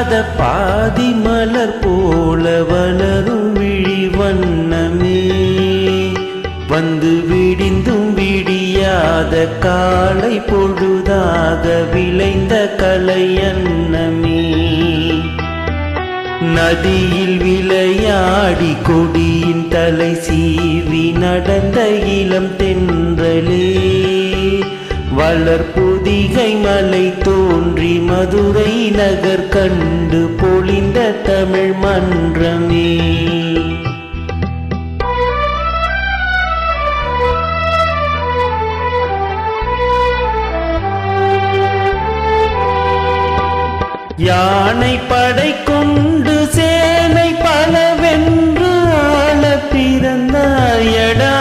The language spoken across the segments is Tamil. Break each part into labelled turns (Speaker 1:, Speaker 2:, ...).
Speaker 1: விரியாத பாதி மலர் போல வளரும் விழி வண்ணமே, வந்து விடிந்தும் விடியாத காலை பொழுதாக விளைந்த கலையன்னமே. நதியில் விளையாடி கொடியின் தலை சீவி நடந்த இளம் தென்றலே, வளர்பொதிகை மலை தோன்றி மதுரை நகர் கண்டு பொழிந்த தமிழ் மன்றமே. யானை படை கொண்டு சேனை பலவென்று ஆள பிறந்தாயடா,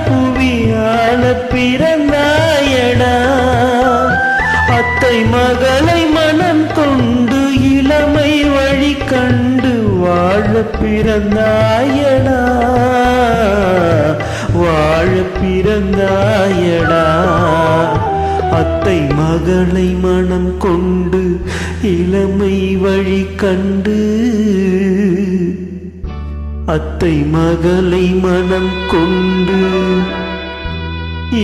Speaker 1: புவி ஆள பிறந்தாயடா. அத்தை மகளை மனம் கொண்டு இளமை வழி கண்டு வாழ பிறந்தாயடா, வாழ பிறந்தாயடா. அத்தை மகளை மனம் கொண்டு இளமை வழி கண்டு, அத்தை மகளை மனம் கொண்டு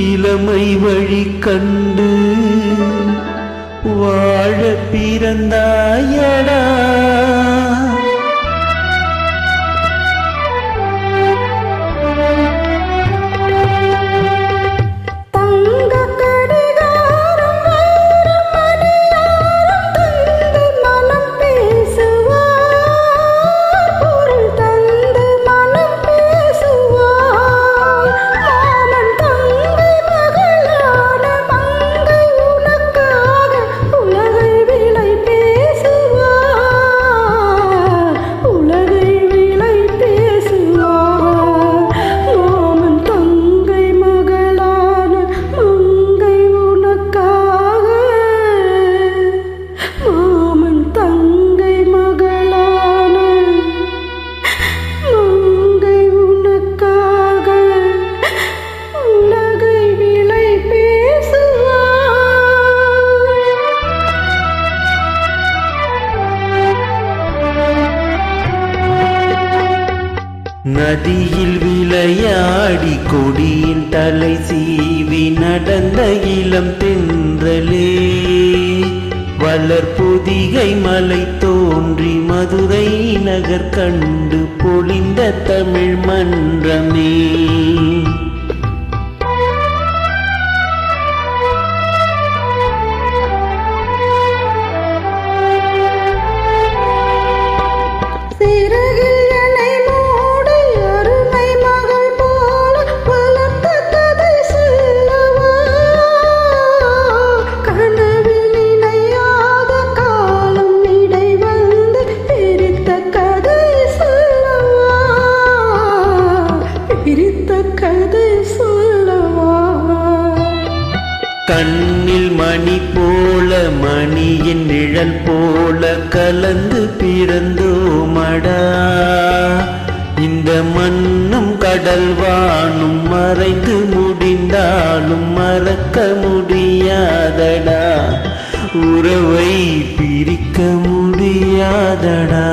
Speaker 1: இளமை வழி கண்டு வாழ பிறந்தாயடா. நதியில் விளையாடி கொடியின் தலை சீவி நடந்த இளம் தென்றலே, வளர்பொதிகை மலை தோன்றி மதுரை நகர் கண்டு பொழிந்த தமிழ் மன்றமே. கண்ணில் மணி போல மணியின் நிழல் போல கலந்து பிறந்தோமடா, இந்த மண்ணும் கடல் வானும் மறைந்து முடிந்தாலும் மறக்க முடியாதடா, உறவை பிரிக்க முடியாதடா.